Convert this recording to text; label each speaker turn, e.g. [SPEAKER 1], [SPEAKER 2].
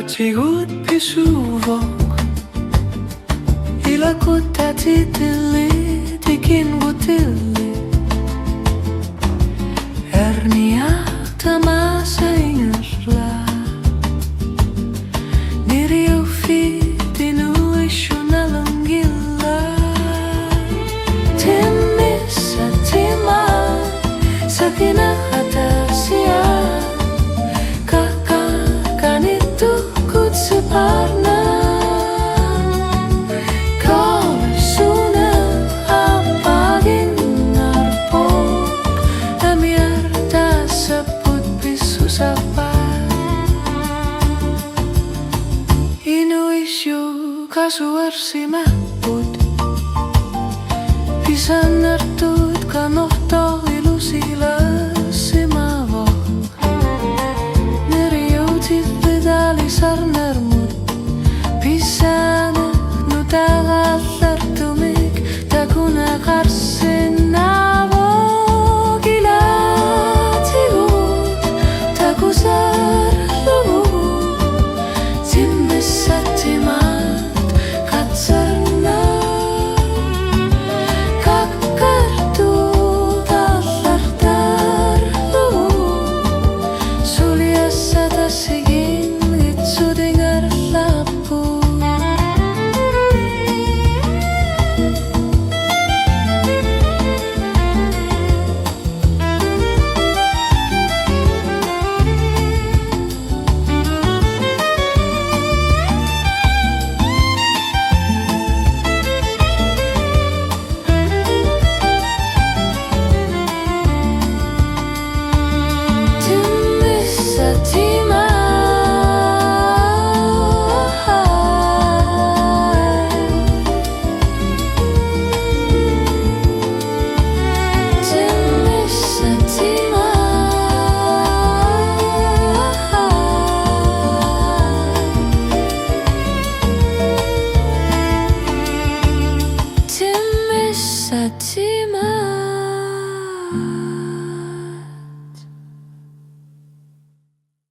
[SPEAKER 1] Sigut pisuvong Ilaku tati tili Tikin butili Hernia tamasa ingasla Niriu fitinu ishuna langgila Timmissat Timaat Sakina atasia separna kau suna apa ginarpok amiar tak sebut bisu sapa inu isyu kasuar si maput bisa nertu